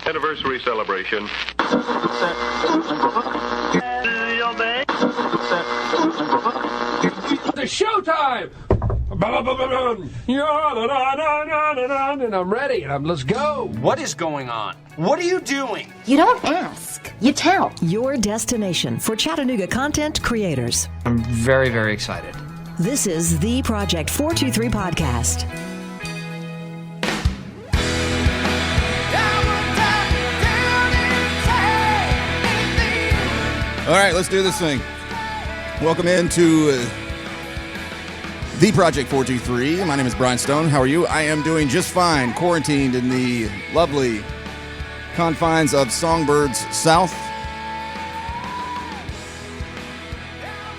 Anniversary celebration. It's showtime! And I'm ready, and let's go. What is going on? What are you doing? You don't ask, you tell. Your destination for Chattanooga content creators. I'm very, very excited. This is the Project 423 podcast. All right, let's do this thing. Welcome into the Project 423. My name is Brian Stone. How are you? I am doing just fine, quarantined in the lovely confines of Songbirds South.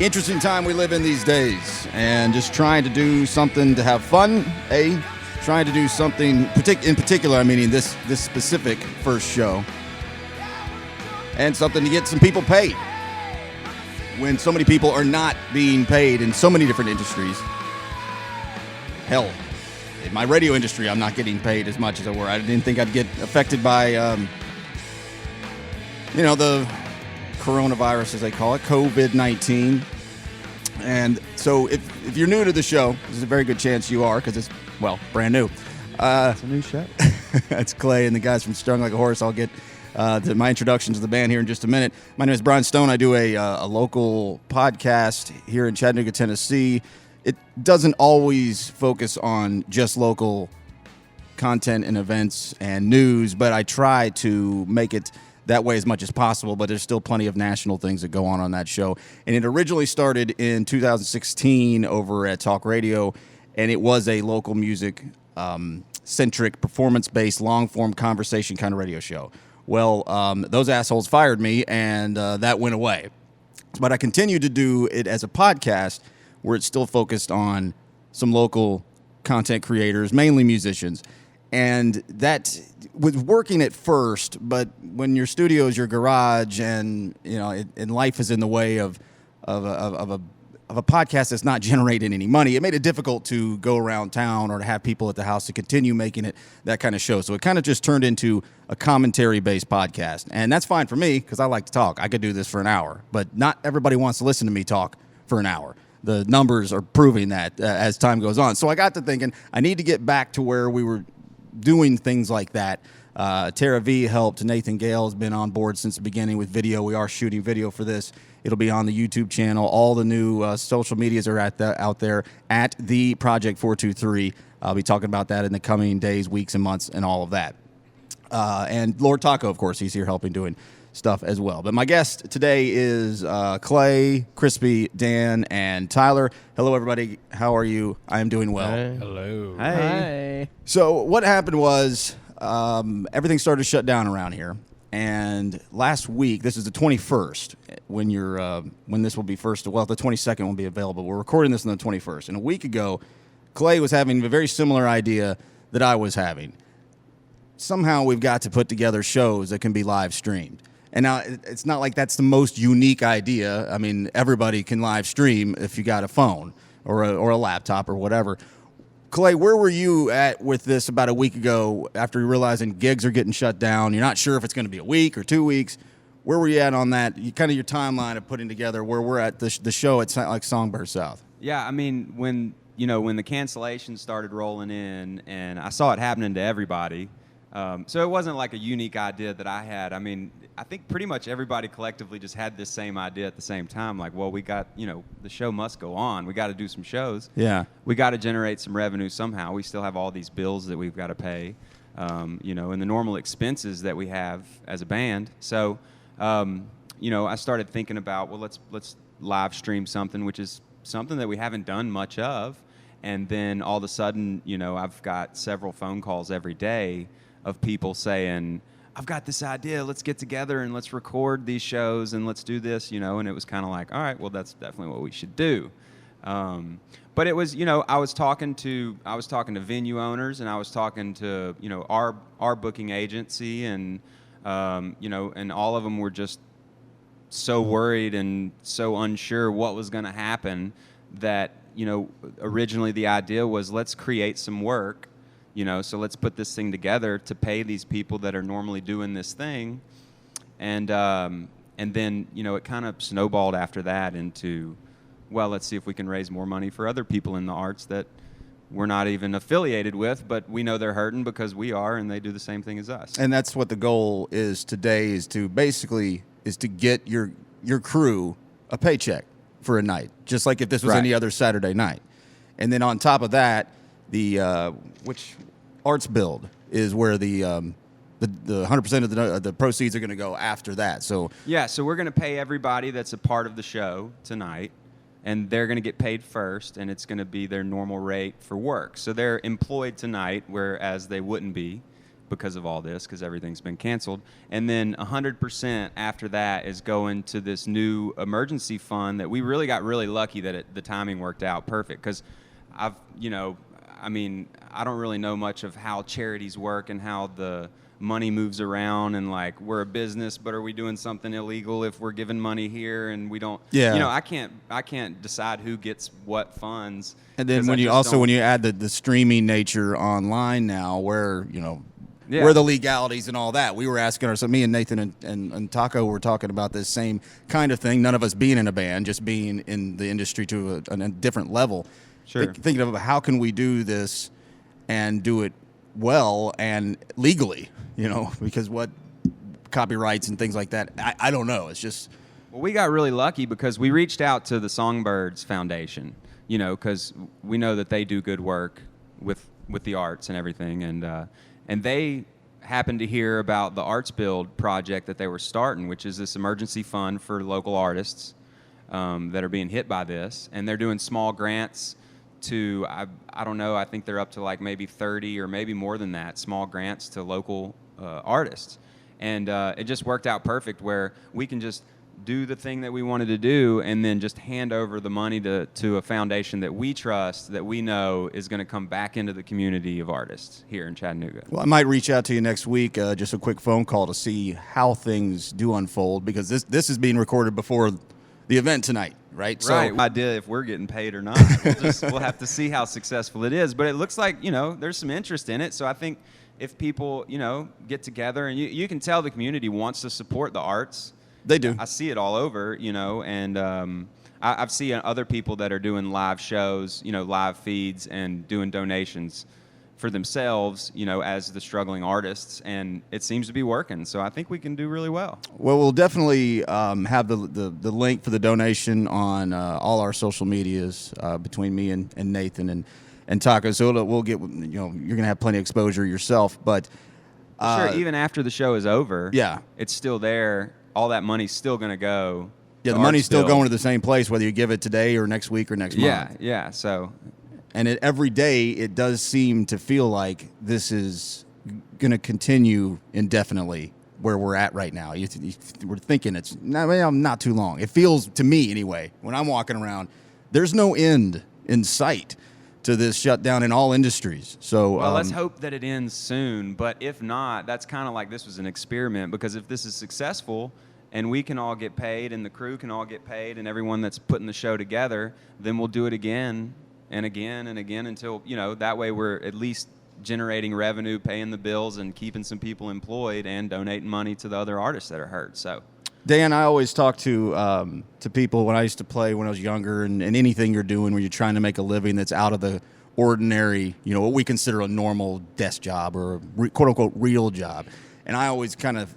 Interesting time we live in these days, and just trying to do something to have fun. Trying to do something in particular, I mean in this specific first show, and something to get some people paid. When so many people are not being paid in so many different industries. Hell, in my radio industry, I'm not getting paid as much as I were. I didn't think I'd get affected by, the coronavirus, as they call it, COVID-19. And so if you're new to the show, there's a very good chance you are, because it's, brand new. It's a new show. That's Clay and the guys from Strung Like a Horse. I'll get to my introduction to the band here in just a minute. My name is Brian Stone. I do a local podcast here in Chattanooga, Tennessee. It doesn't always focus on just local content and events and news, but I try to make it that way as much as possible, but there's still plenty of national things that go on that show. And it originally started in 2016 over at Talk Radio, and it was a local music centric, performance-based, long-form conversation kind of radio show. Well, those assholes fired me, and that went away. But I continued to do it as a podcast where it's still focused on some local content creators, mainly musicians. And that was working at first, but when your studio is your garage and, and life is in the way of a podcast that's not generating any money, it made it difficult to go around town or to have people at the house to continue making it that kind of show. So it kind of just turned into a commentary-based podcast. And that's fine for me because I like to talk. I could do this for an hour, but not everybody wants to listen to me talk for an hour. The numbers are proving that as time goes on. So I got to thinking I need to get back to where we were doing things like that. Tara V helped. Nathan Gale has been on board since the beginning with video. We are shooting video for this. It'll be on the YouTube channel. All the new social medias are out there at the Project 423. I'll be talking about that in the coming days, weeks, and months, and all of that. And Lord Taco, of course, he's here helping doing stuff as well. But my guest today is Clay, Crispy, Dan, and Tyler. Hello, everybody. How are you? I am doing well. Hey. Hello. Hey. So what happened was everything started to shut down around here. And last week, this is the 21st, when this will be first. Well, the 22nd will be available. We're recording this on the 21st. And a week ago, Clay was having a very similar idea that I was having. Somehow we've got to put together shows that can be live streamed. And now it's not like that's the most unique idea. I mean, everybody can live stream if you got a phone or a laptop or whatever. Clay, where were you at with this about a week ago after realizing gigs are getting shut down? You're not sure if it's going to be a week or 2 weeks. Where were you at on that? Kind of your timeline of putting together where we're at the show at like Songbird South. Yeah, I mean, when the cancellations started rolling in, and I saw it happening to everybody, so it wasn't like a unique idea that I had. I mean, I think pretty much everybody collectively just had this same idea at the same time. Like, well, we got, the show must go on. We got to do some shows. Yeah. We got to generate some revenue somehow. We still have all these bills that we've got to pay, and the normal expenses that we have as a band. So, I started thinking about, well, let's live stream something, which is something that we haven't done much of. And then all of a sudden, I've got several phone calls every day of people saying, I've got this idea, let's get together and let's record these shows and let's do this, and it was kind of like, all right, well, that's definitely what we should do. But it was, I was talking to venue owners, and I was talking to, our booking agency, and, and all of them were just so worried and so unsure what was going to happen that, originally the idea was, let's create some work So let's put this thing together to pay these people that are normally doing this thing. And then, it kind of snowballed after that into, well, let's see if we can raise more money for other people in the arts that we're not even affiliated with, but we know they're hurting because we are, and they do the same thing as us. And that's what the goal is today, is to get your crew a paycheck for a night, just like if this was any other Saturday night. And then on top of that, the which Arts Build is where the 100% of the proceeds are going to go after that. So so we're going to pay everybody that's a part of the show tonight, and they're going to get paid first, and it's going to be their normal rate for work. So they're employed tonight, whereas they wouldn't be because of all this, because everything's been canceled. And then 100% after that is going to this new emergency fund that we really got really lucky that the timing worked out perfect, because I don't really know much of how charities work and how the money moves around, and like, we're a business, but are we doing something illegal if we're giving money here and we don't? I can't decide who gets what funds. And then when you add the streaming nature online now, where where the legalities and all that, we were asking ourselves, me and Nathan and Taco were talking about this same kind of thing. None of us being in a band, just being in the industry to a different level. Sure. Thinking of how can we do this and do it well and legally, because what copyrights and things like that, I don't know. It's just... Well, we got really lucky because we reached out to the Songbirds Foundation, because we know that they do good work with the arts and everything, and they happened to hear about the Arts Build project that they were starting, which is this emergency fund for local artists that are being hit by this, and they're doing small grants to, I don't know, I think they're up to like maybe 30 or maybe more than that, small grants to local artists. And it just worked out perfect, where we can just do the thing that we wanted to do and then just hand over the money to a foundation that we trust, that we know is going to come back into the community of artists here in Chattanooga. Well, I might reach out to you next week, just a quick phone call to see how things do unfold, because this is being recorded before the event tonight. Right. So idea if we're getting paid or not. We'll have to see how successful it is. But it looks like, there's some interest in it. So I think if people, get together, and you can tell the community wants to support the arts. They do. I see it all over, and I've seen other people that are doing live shows, live feeds, and doing donations for themselves, as the struggling artists, and it seems to be working. So I think we can do really well. Well, we'll definitely have the link for the donation on all our social medias between me and Nathan and Taco. So we'll get, you're going to have plenty of exposure yourself. But sure, even after the show is over, yeah, it's still there. All that money's still going to go. Yeah, the money's still going to the same place, whether you give it today or next week or next month. Yeah. So. And every day, it does seem to feel like this is going to continue indefinitely where we're at right now. We're thinking it's not too long. It feels, to me anyway, when I'm walking around, there's no end in sight to this shutdown in all industries. So, well, let's hope that it ends soon. But if not, that's kind of like this was an experiment, because if this is successful and we can all get paid and the crew can all get paid and everyone that's putting the show together, then we'll do it again and again and again until, that way we're at least generating revenue, paying the bills, and keeping some people employed and donating money to the other artists that are hurt. So, Dan, I always talk to people when I used to play when I was younger, and anything you're doing when you're trying to make a living that's out of the ordinary, what we consider a normal desk job or a quote-unquote real job. And I always kind of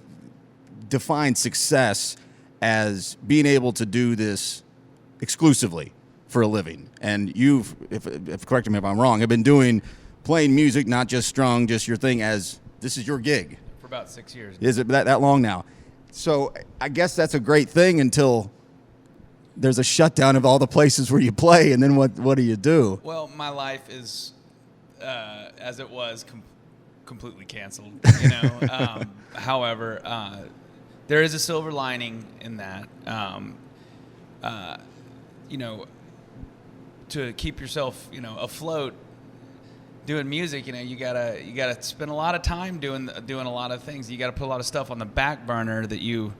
define success as being able to do this exclusively for a living. And you've, if correct me if I'm wrong, have been playing music, not just Strung, just your thing, as this is your gig. For about 6 years. Is it that long now? So I guess that's a great thing until there's a shutdown of all the places where you play, and then what do you do? Well, my life is, as it was, completely canceled, However, there is a silver lining in that. To keep yourself, afloat, doing music, you gotta spend a lot of time doing a lot of things. You gotta put a lot of stuff on the back burner that you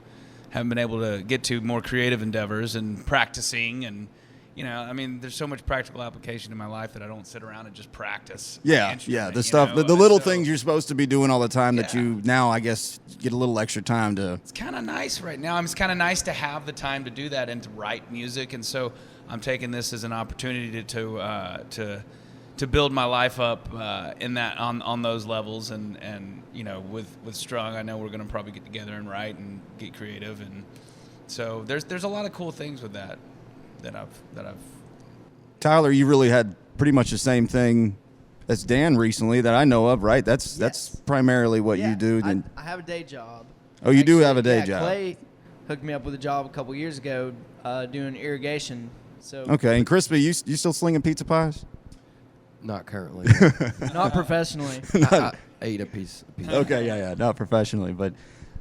haven't been able to get to, more creative endeavors and practicing and you know, I mean, there's so much practical application in my life that I don't sit around and just practice. Yeah, the stuff, the little things you're supposed to be doing all the time that you now, I guess, get a little extra time to. It's kind of nice right now. I mean, it's kind of nice to have the time to do that and to write music, and so I'm taking this as an opportunity to build my life up in that on those levels, and you know, with Strung, I know we're going to probably get together and write and get creative, and so there's a lot of cool things with that I've. Tyler, you really had pretty much the same thing as Dan recently that I know of, right? That's primarily what you do. I have a day job. Oh, you do have a day job. Clay hooked me up with a job a couple years ago doing irrigation. So okay, and Crispy, you still slinging pizza pies? Not currently. Not professionally. I ate a piece of pizza. Okay, yeah, not professionally, but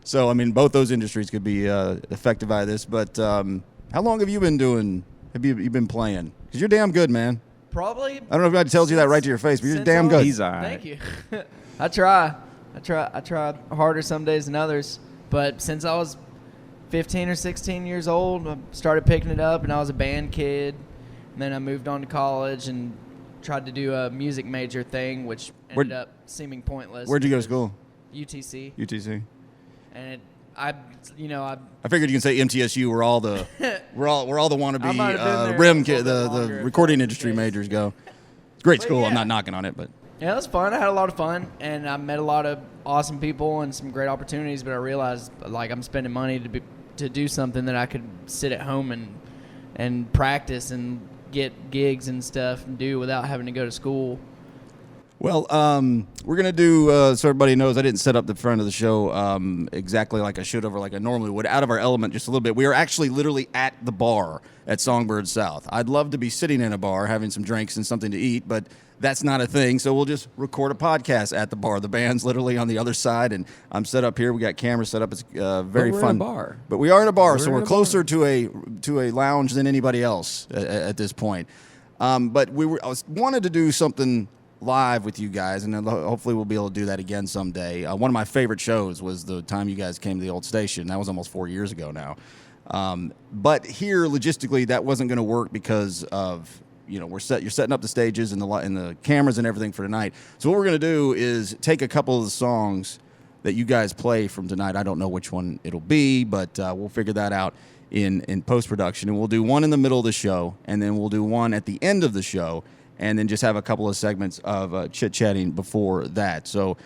so I mean, both those industries could be affected by this. But how long have you been doing? Have you been playing? Because you're damn good, man. Probably. I don't know if anybody tells you that right to your face, but you're damn good. He's all right. Thank you. I try harder some days than others, but since I was 15 or 16 years old, I started picking it up, and I was a band kid. And then I moved on to college and tried to do a music major thing, which ended up seeming pointless. Where'd you go to school? UTC. UTC. And I figured you can say MTSU where all the where all the wannabe rim the recording industry majors go. It's a great school. Yeah. I'm not knocking on it, but yeah, it was fun. I had a lot of fun, and I met a lot of awesome people and some great opportunities. But I realized, like, I'm spending money to do something that I could sit at home and practice and get gigs and stuff and do without having to go to school. Well, we're going to do, so everybody knows, I didn't set up the front of the show exactly like I should have or like I normally would, out of our element just a little bit. We are actually literally at the bar at Songbird South. I'd love to be sitting in a bar having some drinks and something to eat, but that's not a thing, so we'll just record a podcast at the bar. The band's literally on the other side, and I'm set up here. We got cameras set up. It's very fun. We're in a bar. But we are in a bar, so we're closer to a lounge than anybody else at this point. But I wanted to do something live with you guys, and then hopefully we'll be able to do that again someday. One of my favorite shows was the time you guys came to the old station. That was almost 4 years ago now. But here, logistically, that wasn't going to work because of, you know, you're setting up the stages and the cameras and everything for tonight. So what we're going to do is take a couple of the songs that you guys play from tonight. I don't know which one it'll be, but we'll figure that out in post-production. And we'll do one in the middle of the show, and then we'll do one at the end of the show, and then just have a couple of segments of chit-chatting before that. So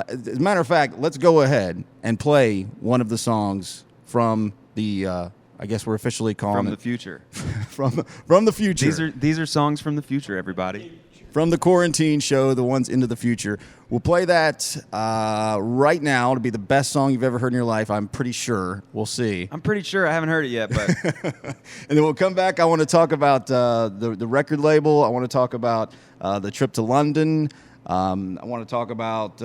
as a matter of fact, let's go ahead and play one of the songs from the I guess we're officially calling from the future. from the future. These are songs from the future, everybody. From the quarantine show, the ones into the future. We'll play that right now. It'll be the best song you've ever heard in your life, I'm pretty sure. We'll see. I'm pretty sure. I haven't heard it yet, but and then we'll come back. I want to talk about the record label. I want to talk about the trip to London. I want to talk about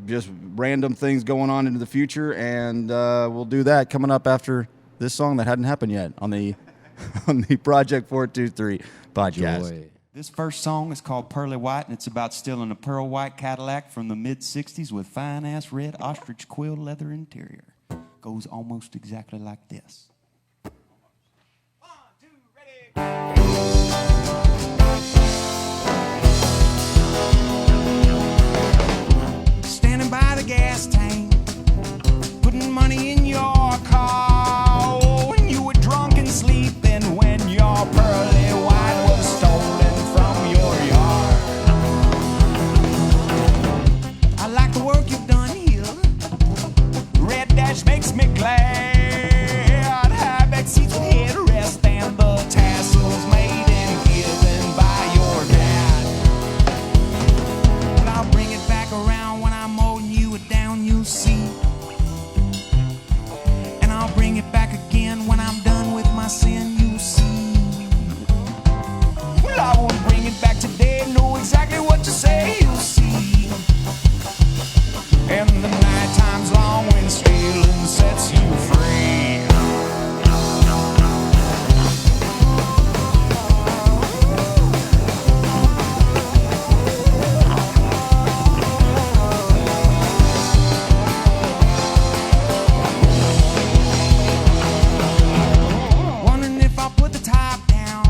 just random things going on into the future, and we'll do that coming up after this song that hadn't happened yet on the Project 423 podcast. Joy. This first song is called Pearly White, and it's about stealing a pearl white Cadillac from the mid-'60s with fine-ass red ostrich quill leather interior. Goes almost exactly like this. 1, 2, ready, go! Standing by the gas tank, putting money in your car. Oh, when you were drunk and sleeping, when your pearly white was stolen from your yard. I like the work you've done here. Red dash makes me glad. High back seats with headrest and the tassels made and given by your dad. But I'll bring it back around when I'm holding you down, you'll see. And I'll bring it back again when I'm done with my sin, you'll see. Well, I won't bring it back today, know exactly what to say, you'll see. And the night time's long when stealing sets you free. Wondering if I'll put the top down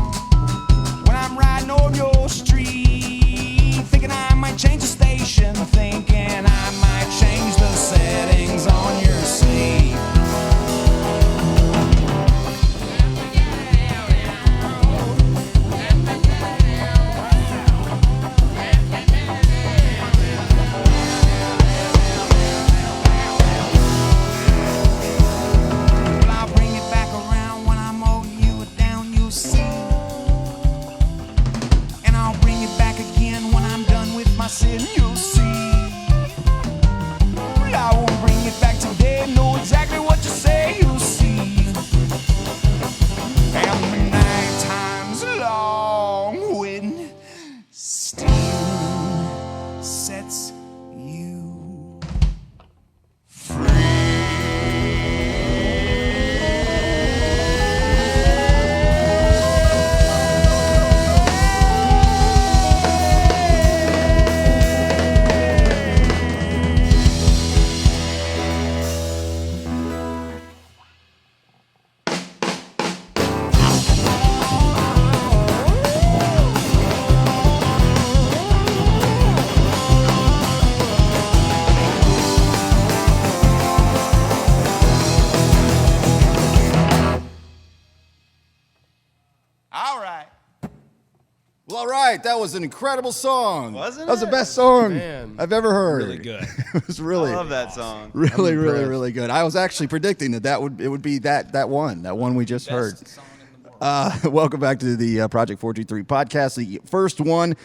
All right, that was an incredible song. Wasn't That was the it? best song Man. I've ever heard. Really good. It was really, I love that song. really, I'm really, impressed. really good. I was actually predicting it would be that one we just heard. Best song in the world. Welcome back to the Project 423 podcast, the first one.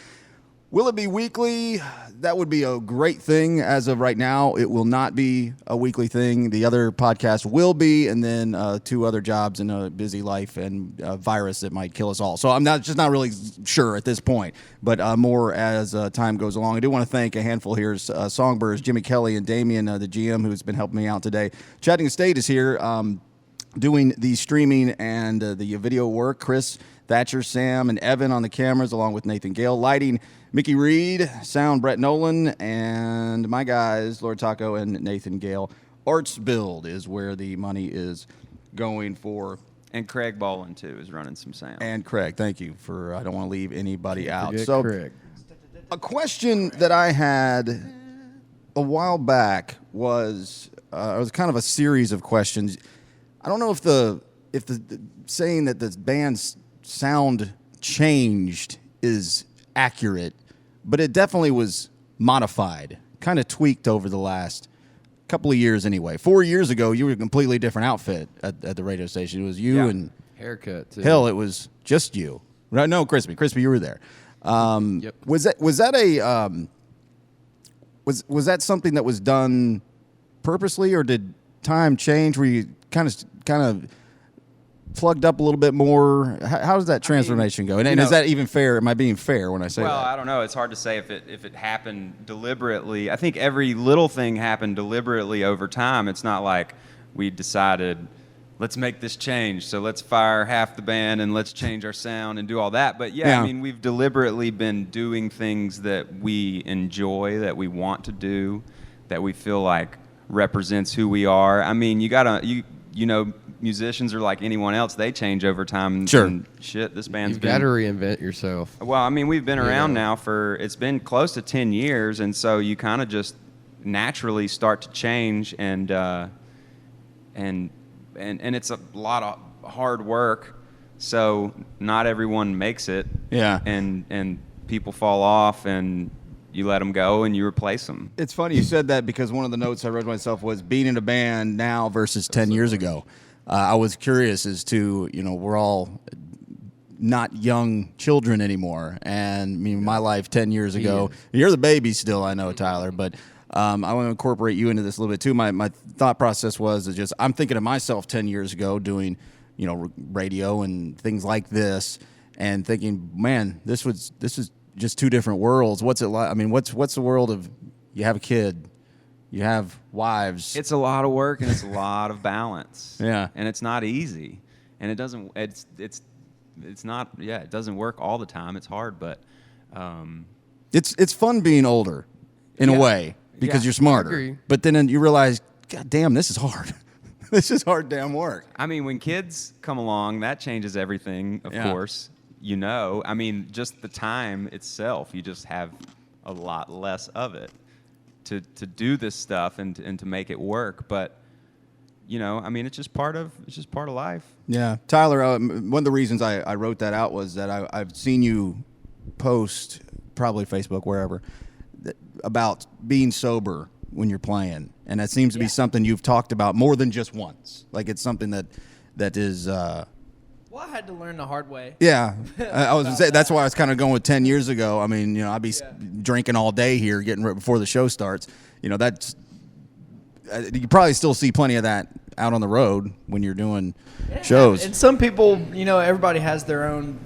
Will it be weekly? That would be a great thing. As of right now, it will not be a weekly thing. The other podcast will be, and then 2 other jobs and a busy life and a virus that might kill us all. So I'm not really sure at this point, but more as time goes along. I do want to thank a handful here, Songbirds, Jimmy Kelly and Damien, the GM, who's been helping me out today. Chatting State is here. Doing the streaming and the video work. Chris, Thatcher, Sam, and Evan on the cameras, along with Nathan Gale. Lighting, Mickey Reed. Sound, Brett Nolan. And my guys, Lord Taco and Nathan Gale. Arts Build is where the money is going for. And Craig Ballin, too, is running some sound. And Craig, thank you for, I don't want to leave anybody out. Forget So, Craig. a question that I had a while back was kind of a series of questions. I don't know if the saying that the band's sound changed is accurate, but it definitely was modified, kind of tweaked over the last couple of years anyway. 4 years ago, you were a completely different outfit at the radio station. It was you and Haircut, too. hell, it was just you. Right? No, Crispy, you were there. Yep. Was that something that was done purposely, or did time change? Were you kind of plugged up a little bit more? How does that transformation go? And is that even fair? Am I being fair when I say that? Well, I don't know. It's hard to say if it happened deliberately. I think every little thing happened deliberately over time. It's not like we decided, let's make this change, so let's fire half the band and let's change our sound and do all that. But yeah, I mean, we've deliberately been doing things that we enjoy, that we want to do, that we feel like represents who we are. I mean, you know, musicians are like anyone else. They change over time. Sure. And shit, this band's You've got to reinvent yourself. Well, I mean, we've been around now it's been close to 10 years, and so you kind of just naturally start to change, and it's a lot of hard work, so not everyone makes it. Yeah. And people fall off, and you let them go and you replace them. It's funny you said that, because one of the notes I wrote myself was being in a band now versus 10 years ago. I was curious as to, we're all not young children anymore. And I mean, my life 10 years ago, you're the baby still, I know, Tyler, but I want to incorporate you into this a little bit too. My thought process was I'm thinking of myself 10 years ago doing, radio and things like this, and thinking, man, this is just 2 different worlds. What's it like? I mean, what's the world of, you have a kid, you have wives. It's a lot of work, and it's a lot of balance. Yeah. And it's not easy. And it doesn't work all the time. It's hard, but it's fun being older in a way, because you're smarter. I agree. But then you realize, God damn, this is hard. This is hard damn work. I mean, when kids come along, that changes everything, of course. I mean, just the time itself, you just have a lot less of it to do this stuff and to make it work. But I mean, it's just part of life. Yeah, Tyler. One of the reasons I wrote that out was that I've seen you post, probably Facebook, wherever, about being sober when you're playing, and that seems to be something you've talked about more than just once. Like, it's something that is. Well, I had to learn the hard way. Yeah, I was gonna say that's why I was kind of going with 10 years ago. I mean, I'd be drinking all day here, getting right before the show starts. That's you probably still see plenty of that out on the road when you're doing shows. And some people, everybody has their own,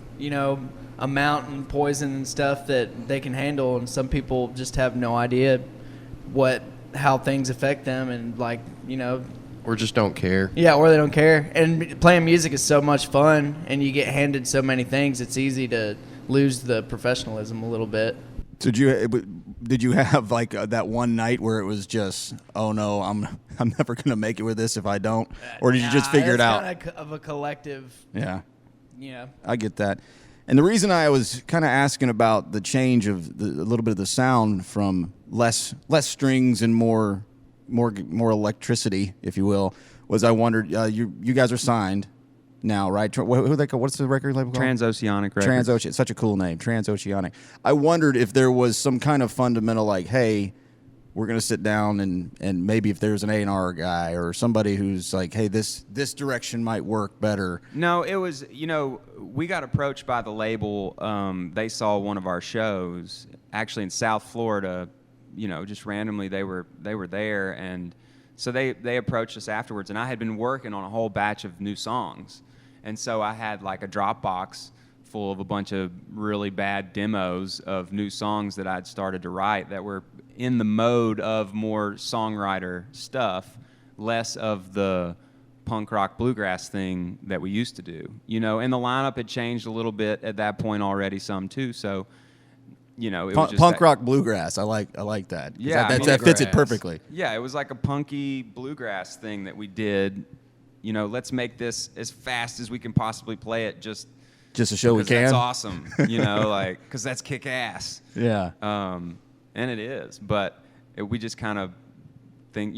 amount and poison and stuff that they can handle, and some people just have no idea how things affect them, and Or just don't care. Yeah, or they don't care. And playing music is so much fun, and you get handed so many things, it's easy to lose the professionalism a little bit. So did you have like that one night where it was just, oh no, I'm never gonna make it with this if I don't, or did you just figure it out? Kind of a collective. Yeah. Yeah. I get that. And the reason I was kind of asking about the change of a little bit of the sound from less strings and more electricity, if you will, was I wondered, you guys are signed, now, right? Who they call? What's the record label called? Transoceanic Records. Transoceanic. Such a cool name, Transoceanic. I wondered if there was some kind of fundamental, like, hey, we're going to sit down and maybe if there's an A&R guy or somebody who's like, hey, this direction might work better. No, it was, we got approached by the label. They saw one of our shows actually in South Florida, just randomly they were there. And so they approached us afterwards. And I had been working on a whole batch of new songs. And so I had like a Dropbox full of a bunch of really bad demos of new songs that I'd started to write that were in the mode of more songwriter stuff, less of the punk rock bluegrass thing that we used to do. And the lineup had changed a little bit at that point already, some too. So, it was just punk rock bluegrass. I like that. Yeah, that fits it perfectly. Yeah, it was like a punky bluegrass thing that we did. Let's make this as fast as we can possibly play it, just to show we can. That's awesome. Because that's kick ass. Yeah. And it is, but we just kind of think,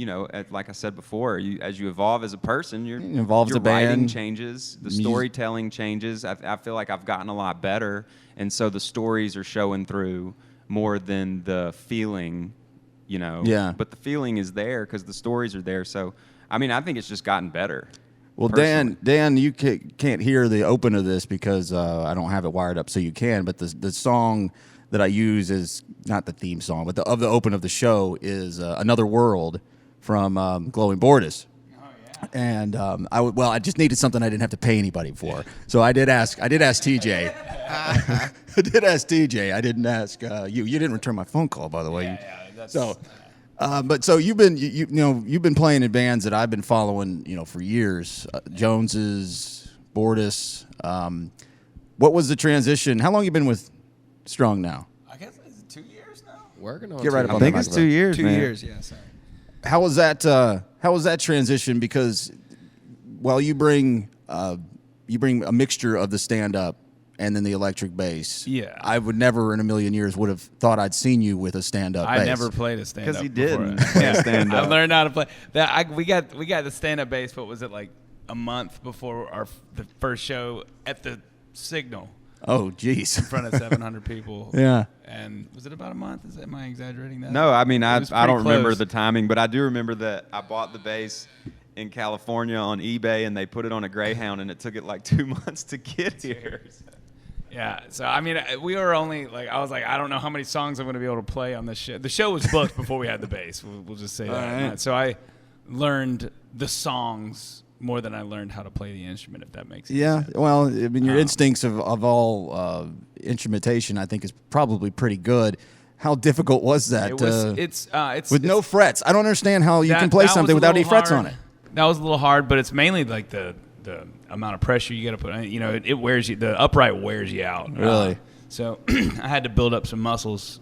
like I said before, as you evolve as a person, your writing changes, the storytelling changes. I feel like I've gotten a lot better, and so the stories are showing through more than the feeling, Yeah. But the feeling is there because the stories are there. So, I think it's just gotten better. Well, personally. Dan, you can't hear the open of this because I don't have it wired up so you can, but the song that I use is not the theme song, but the open of the show is Another World from Glowing Borders. Oh, yeah. And I just needed something I didn't have to pay anybody for. So I did ask TJ. I did ask TJ. I didn't ask you. You didn't return my phone call, by the way. Yeah, that's... So you've been playing in bands that I've been following, for years. Joneses, Borders. What was the transition? How long you been with Strung now? I guess it's 2 years now. Working on. Get right up I on think the it's microphone. 2 years. 2 man. years, yeah. Sorry. How was that transition? Because while you bring a mixture of the stand up and then the electric bass. Yeah. I would never in a million years would have thought I'd seen you with a stand up bass. I never played a stand up because he didn't yeah. stand up. I learned how to play that. We got the stand up bass. What was it, like a month before the first show at the Signal? Oh, geez. In front of 700 people. Yeah. And was it about a month? Am I exaggerating that? No, I don't remember close. the timing, but I do remember that I bought the bass in California on eBay, and they put it on a Greyhound, and it took it like 2 months to get here. Yeah, so we were only I was like, I don't know how many songs I'm going to be able to play on this show. The show was booked before we had the bass. We'll just say that. Right. So I learned the songs more than I learned how to play the instrument, if that makes any Yeah, sense. well, I mean, your instincts of all instrumentation, I think, is probably pretty good. How difficult was that? It's with no frets. I don't understand how you can play that something was a without any little frets hard. on it. That was a little hard, but it's mainly like the amount of pressure you got to put on. It wears you. The upright wears you out. Really? So I had to build up some muscles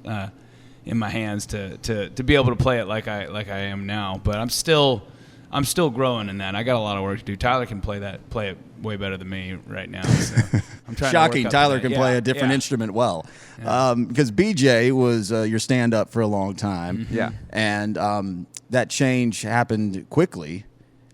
in my hands to be able to play it like I am now. But I'm still growing in that. I got a lot of work to do. Tyler can play it way better than me right now. So I'm trying Shocking. to work Tyler up can that. play Yeah, a different yeah. instrument well. Yeah. Because BJ was your stand-up for a long time. Mm-hmm. Yeah. And that change happened quickly.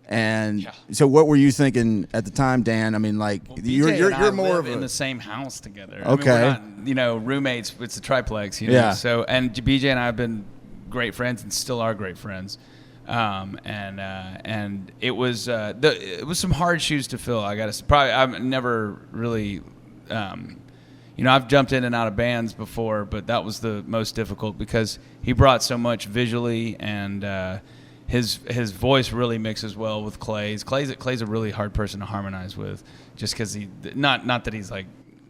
And Yeah. so what were you thinking at the time, Dan? I mean, you're BJ and I more live of in a... the same house together. Okay. I mean, we're not, roommates. It's a triplex. Yeah. So and BJ and I have been great friends and still are great friends. And it was some hard shoes to fill. I've never really, I've jumped in and out of bands before, but that was the most difficult because he brought so much visually and his voice really mixes well with Clay's. Clay's a really hard person to harmonize with, just because he not that he's like.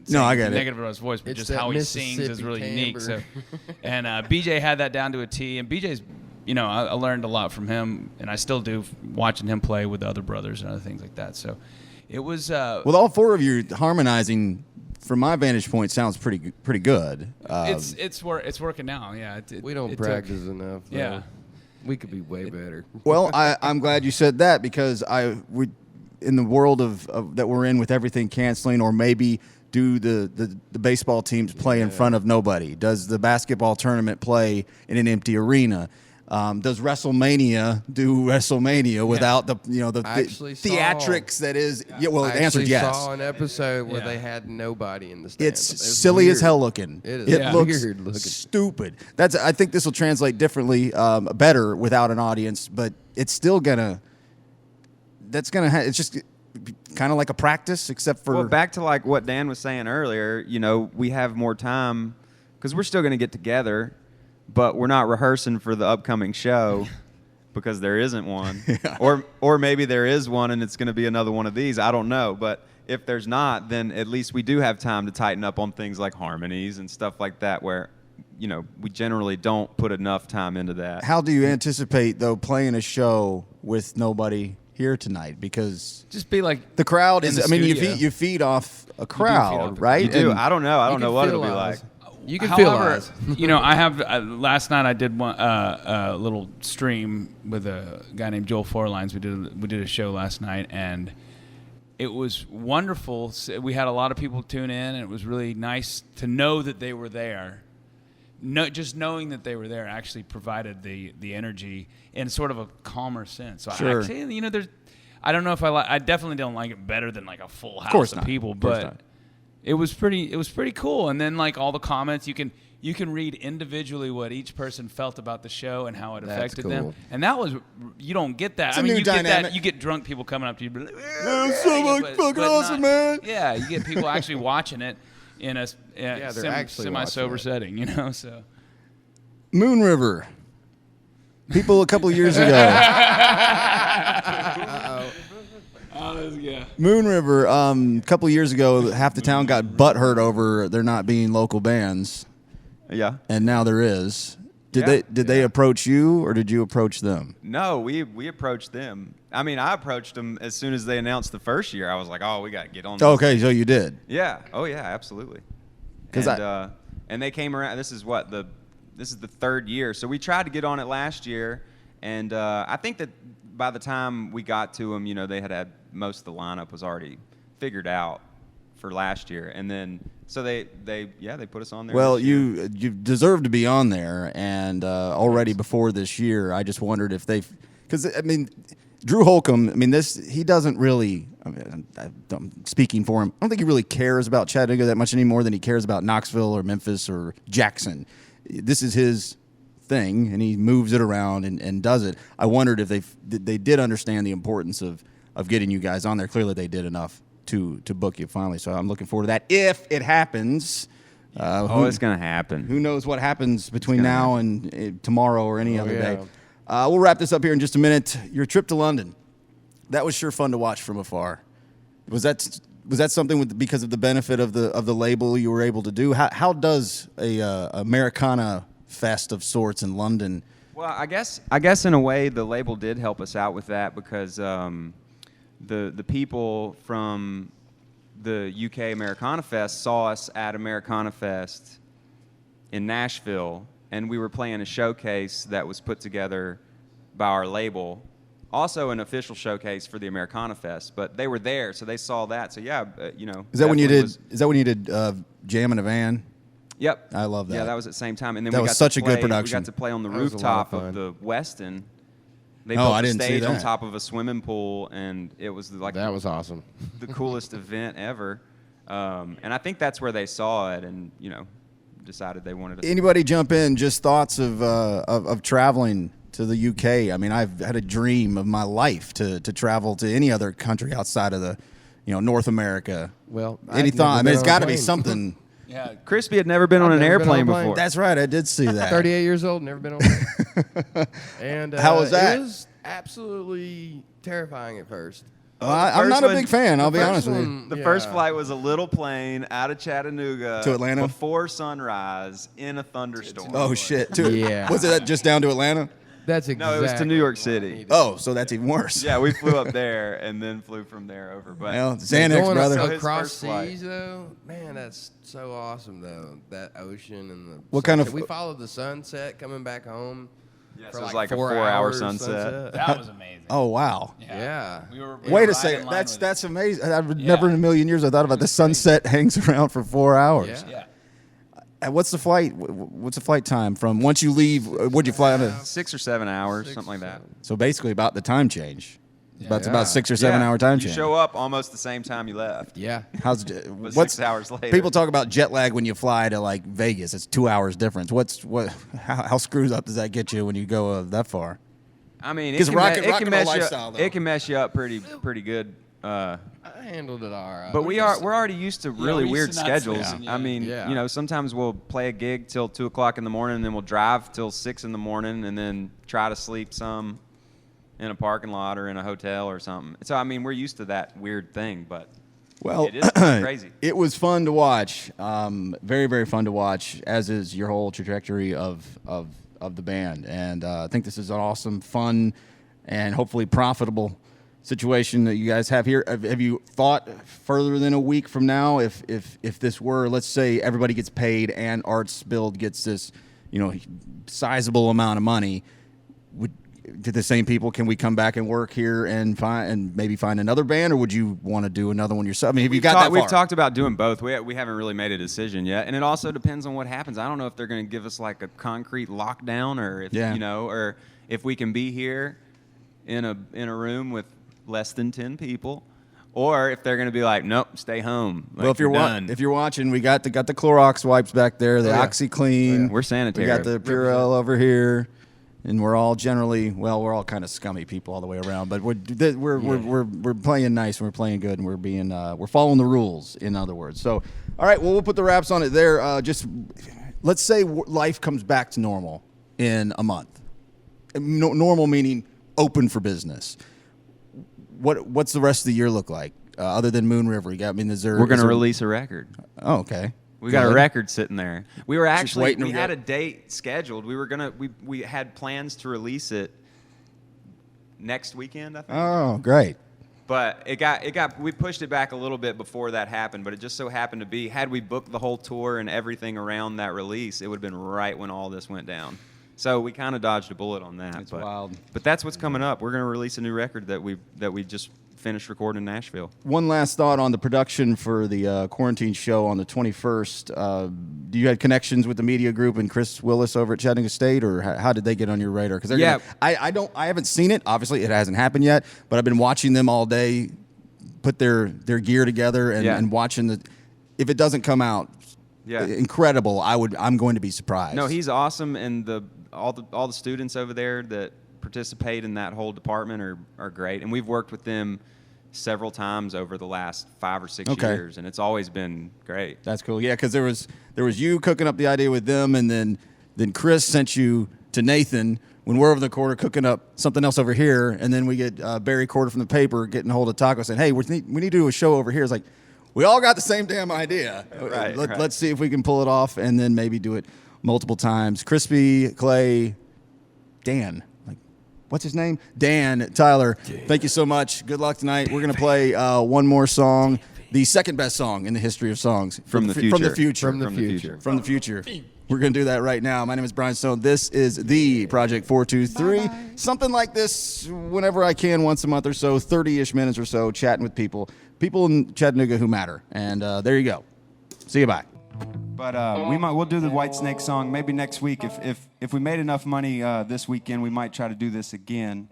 No, I get it. Negative about his voice, but It's just that how he sings is Mississippi really unique. So, timbre. and BJ had that down to a T. And BJ's, I learned a lot from him, and I still do watching him play with the other brothers and other things like that. So, it was. With all four of you harmonizing, from my vantage point, sounds pretty good. It's working now. Yeah, We don't practice enough. Though. Yeah. We could be way better. Well, I'm glad you said that because in the world of that we're in with everything canceling, or maybe do the baseball teams play in front of nobody? Does the basketball tournament play in an empty arena? Does WrestleMania do WrestleMania without the theatrics that is? Yeah, well, the answer is yes. I saw an episode where they had nobody in the stands. It's silly as hell looking. It looks weird looking. stupid. I think this will translate differently, better without an audience, but it's still gonna. It's just kind of like a practice, except for back to like what Dan was saying earlier. We have more time because we're still going to get together, but we're not rehearsing for the upcoming show because there isn't one, or maybe there is one and it's going to be another one of these. I don't know, but if there's not, then at least we do have time to tighten up on things like harmonies and stuff like that, where we generally don't put enough time into that. How do you anticipate though playing a show with nobody here tonight? Because just be like the crowd is. I mean, you feed off a crowd, right? You do. I don't know. I don't know what it'll be like. You can feel us. I have last night I did one a little stream with a guy named Joel Forlines. We did a show last night, and it was wonderful. We had a lot of people tune in, and it was really nice to know that they were there. Just knowing that they were there actually provided the energy in sort of a calmer sense. So sure. I don't know if I definitely don't like it better than like a full house of people, but it was pretty cool. And then like all the comments, you can read individually what each person felt about the show and how it affected them. And that was, you don't get that. It's a new dynamic. You get drunk people coming up to you, like, that's so much fucking awesome, man. Yeah, you get people actually watching it in a actually semi-sober setting, so. Moon River. People a couple years ago. Moon River, a couple years ago, half the town got butthurt over there not being local bands. Yeah. And now there is. Did they approach you, or did you approach them? No, we approached them. I mean, I approached them as soon as they announced the first year. I was like, oh, we got to get on this. Okay, so you did. Yeah. Oh, yeah, absolutely. And they came around. This is the third year. So we tried to get on it last year, and I think that by the time we got to them, they had most of the lineup was already figured out for last year, and then so they put us on there. Well, you deserve to be on there, and already before this year, I just wondered if because I mean, Drew Holcomb. I mean, he doesn't really. I mean, I'm speaking for him. I don't think he really cares about Chattanooga that much anymore than he cares about Knoxville or Memphis or Jackson. This is his thing, and he moves it around and does it. I wondered if they did understand the importance of getting you guys on there. Clearly, they did enough to book you finally. So I'm looking forward to that if it happens. It's going to happen. Who knows what happens between now and tomorrow or any other day. We'll wrap this up here in just a minute. Your trip to London, that was sure fun to watch from afar. Was that something because of the benefit of the label you were able to do? How does a Americana fest of sorts in London? Well, I guess in a way the label did help us out with that because the people from the UK Americana Fest saw us at Americana Fest in Nashville, and we were playing a showcase that was put together by our label. Also an official showcase for the Americana Fest, but they were there, so they saw that. So yeah, Is that when you did Jam in a Van? Yep. I love that. Yeah, that was at the same time, and then that was such a good production. We got to play on the rooftop of the Westin. They I built didn't a see stage that. on top of a swimming pool, and it was like that was awesome. The coolest event ever. And I think that's where they saw it, and decided they wanted to. Anybody jump in? Just thoughts of traveling to the UK. I mean, I've had a dream of my life to travel to any other country outside of the, North America. Well, any thought? I mean, it's got to be something. Yeah, Crispy had never been on an airplane before. That's right, I did see that. 38 years old, never been on one. And how was that? It was absolutely terrifying at first. I'm not a big fan, I'll be honest with you. The first flight was a little plane out of Chattanooga to Atlanta before sunrise in a thunderstorm. Oh, shit. Yeah. Was it just down to Atlanta? That's exactly. No, it was to New York City. Oh, so that's even worse. Yeah, we flew up there and then flew from there over. But Xanax, going brother. Across seas, though, man, that's so awesome, though. That ocean and the what kind of? We followed the sunset coming back home. Yeah, so it was like a 4-hour sunset. That was amazing. Oh wow! Yeah. Wait a second. That's amazing. I've never in a million years I thought about the sunset hangs around for 4 hours. Yeah. What's the flight? What's the flight time from once you leave? Would you fly on a 6 or 7 hours, something like that. So basically, about the time change. It's about 6 or Yeah. 7 hour time You change. show up almost the same time you left. Yeah. But What's 6 hours later? People talk about jet lag when you fly to like Vegas. It's 2 hours difference. How screwed up does that get you when you go that far? I mean, Because it can mess you lifestyle, up. though. It can mess you up pretty good. I handled it all right. But we're already used to really we're weird used to not schedules. sleeping, I mean, Yeah. you know, sometimes we'll play a gig till 2 o'clock in the morning, and then we'll drive till 6 in the morning, and then try to sleep some in a parking lot or in a hotel or something. So I mean, we're used to that weird thing, but Well, it is crazy. It was fun to watch. Very, very fun to watch, as is your whole trajectory of the band. And I think this is an awesome, fun, and hopefully profitable situation that you guys have here. Have you thought further than a week from now, if this were, let's say, everybody gets paid and Arts Build gets this, sizable amount of money? To the same people, can we come back and work here and maybe find another band, or would you want to do another one yourself? I mean, have you got that far? We've talked about doing both. We haven't really made a decision yet, and it also depends on what happens. I don't know if they're going to give us like a concrete lockdown, or if or if we can be here in a room with less than 10 people, or if they're going to be like, nope, stay home. Like, Well, if you're watching, we got the Clorox wipes back there, the OxyClean. We're sanitary. We got the Purell over here. And we're all generally, we're all kind of scummy people all the way around. But we're playing nice and we're playing good and we're following the rules. In other words, so all right, well, we'll put the wraps on it there. Just let's say life comes back to normal in a month. Normal meaning open for business. What's the rest of the year look like other than Moon River? We're going to release a record. Oh, okay. We got a record sitting there. We were actually waiting we had a date scheduled. We had plans to release it next weekend, I think. Oh, great. But we pushed it back a little bit before that happened, but it just so happened to be, had we booked the whole tour and everything around that release, it would have been right when all this went down. So we kind of dodged a bullet on that. It's wild. But that's what's coming up. We're going to release a new record that we just finished recording in Nashville. One last thought on the production for the quarantine show on the 21st. Do you have connections with the media group and Chris Willis over at Chattanooga State, or how did they get on your radar? Because I haven't seen it. Obviously, it hasn't happened yet, but I've been watching them all day put their gear together and watching if it doesn't come out incredible, I'm going to be surprised. No, he's awesome, and all the students over there that participate in that whole department are great, and we've worked with them several times over the last 5 or 6 years, and it's always been great. That's cool. Yeah, because there was you cooking up the idea with them, and then Chris sent you to Nathan when we're over the corner cooking up something else over here, and then we get Barry Corder from the paper getting a hold of Taco saying, hey, we need to do a show over here. It's like, we all got the same damn idea. Right. Let's see if we can pull it off, and then maybe do it multiple times. Crispy, Clay, Dan. What's his name? Dan, Tyler, thank you so much. Good luck tonight. We're going to play one more song, the second best song in the history of songs. From the future. From the future. We're going to do that right now. My name is Brian Stone. This is the Project 423. Bye-bye. Something like this whenever I can, once a month or so, 30-ish minutes or so, chatting with people in Chattanooga who matter. And there you go. See you, bye. But we'll do the Whitesnake song maybe next week. If we made enough money this weekend, we might try to do this again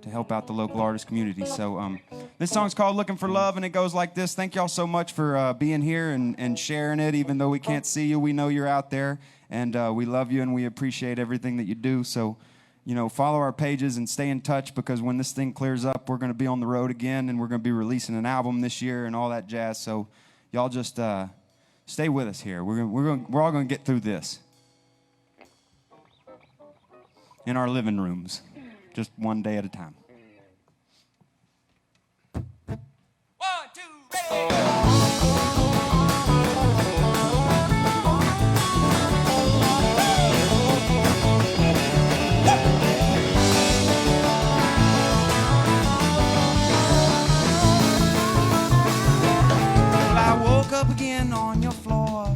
to help out the local artist community. So this song's called Looking for Love, and it goes like this. Thank y'all so much for being here and sharing it. Even though we can't see you, we know you're out there, and we love you and we appreciate everything that you do. So follow our pages and stay in touch, because when this thing clears up, we're going to be on the road again, and we're going to be releasing an album this year and all that jazz. So y'all just stay with us here. We're all going to get through this in our living rooms, just one day at a time. 1, 2, ready. Up again on your floor,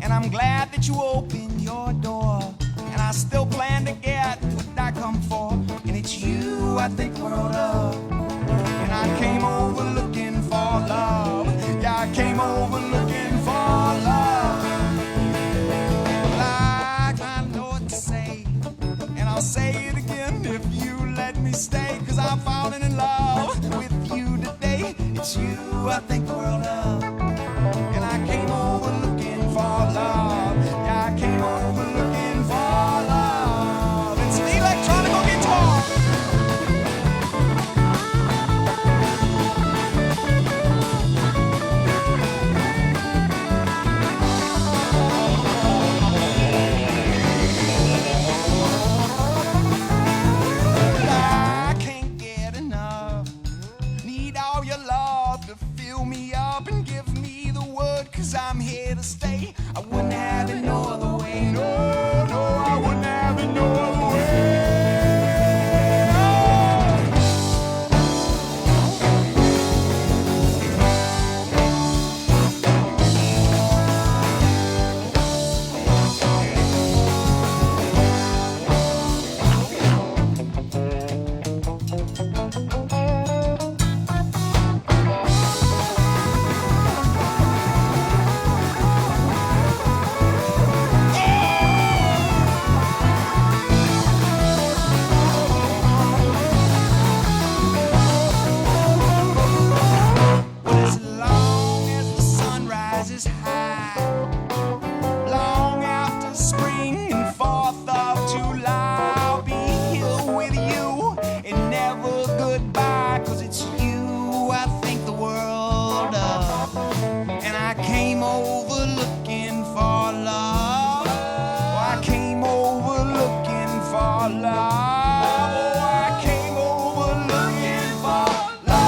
and I'm glad that you opened your door, and I still plan to get what I come for, and it's you I think world of, and I came over looking for love, yeah, I came over looking for love. if you let me stay, 'cause I'm falling in love with you today. It's you I think the world of, and I came over looking for love. Yeah, I came over looking for love. It's an electronic guitar. I can't get enough. Need all your love to fill me up and give me the word, 'cause I'm here to stay. I wouldn't have it no other way. No, no, I wouldn't have it no other way. As long as the sun rises high, long after spring and 4th of July, I'll be here with you and never goodbye, 'cause it's you I think the world of, and I came over looking for love. Oh, I came over looking for love. Oh, I came over looking for love.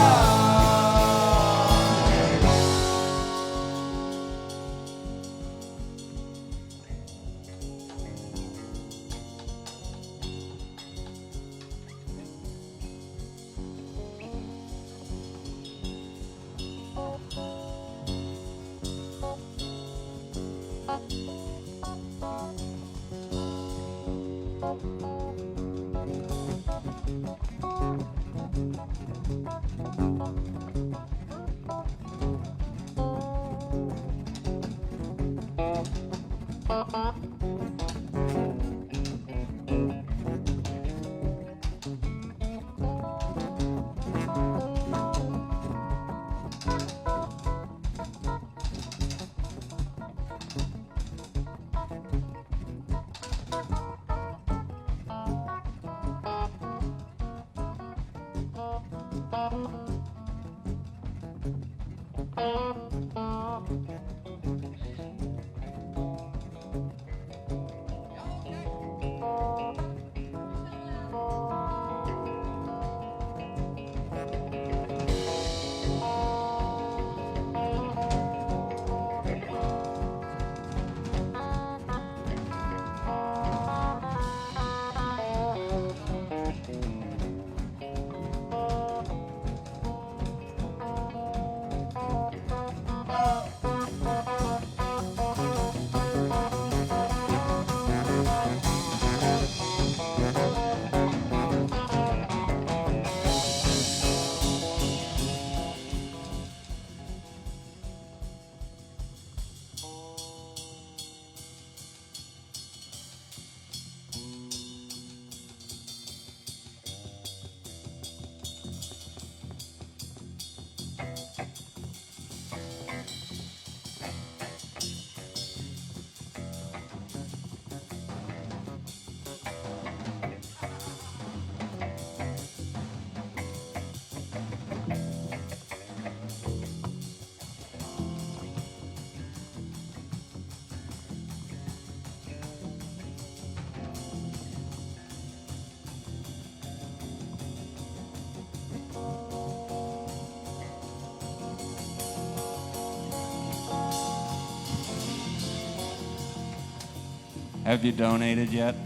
Have you donated yet?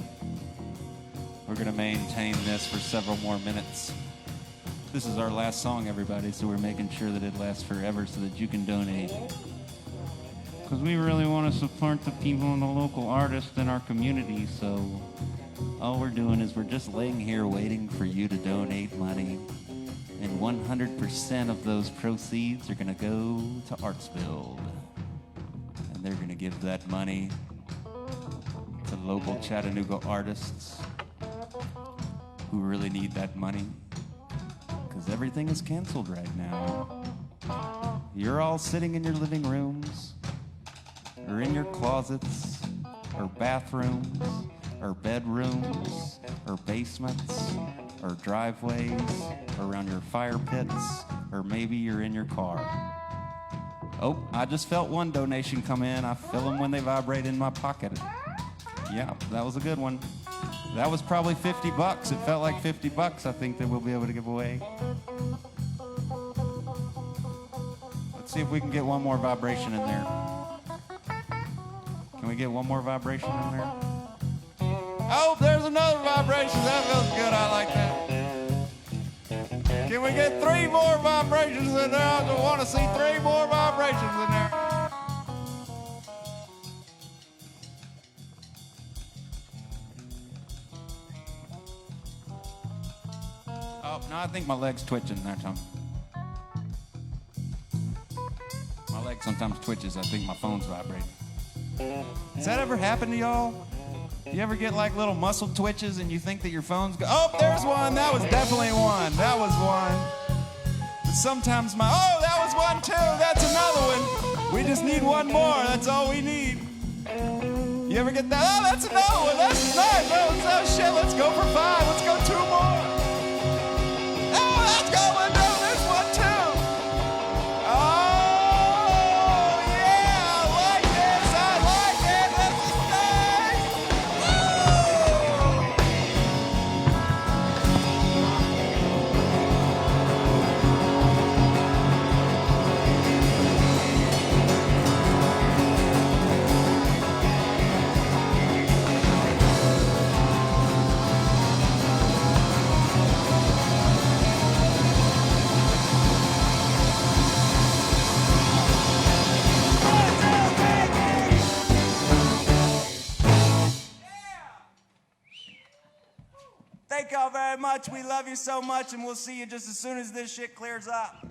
We're going to maintain this for several more minutes. This is our last song, everybody, so we're making sure that it lasts forever so that you can donate. Because we really want to support the people and the local artists in our community, so all we're doing is we're just laying here waiting for you to donate money. And 100% of those proceeds are going to go to Arts Build. And they're going to give that money to local Chattanooga artists. who really need that money, because everything is canceled right now. You're all sitting in your living rooms, or in your closets, or bathrooms, or bedrooms, or basements, or driveways, or around your fire pits, or maybe you're in your car. Oh, I just felt one donation come in. I feel them when they vibrate in my pocket. Yeah, that was a good one. That was probably $50. It felt like $50, I think, that we'll be able to give away. Let's see if we can get one more vibration in there. Can we get one more vibration in there? Oh, there's another vibration. That feels good. I like that. Can we get 3 more vibrations in there? I want to see 3 more vibrations in there. Oh, no, I think my leg's twitching there, Tom. My leg sometimes twitches. I think my phone's vibrating. Has that ever happened to y'all? You ever get like little muscle twitches and you think that your phone's oh, there's one. That was definitely one. That was one. But sometimes that was one too. That's another one. We just need one more. That's all we need. You ever get that? Oh, that's another one. That's nice. Oh, shit. Let's go for 5. Let's go 2 more. Oh, that's going down. There's one too. Oh, yeah. I like this. I like it. This is nice. Thank y'all very much. We love you so much, and we'll see you just as soon as this shit clears up.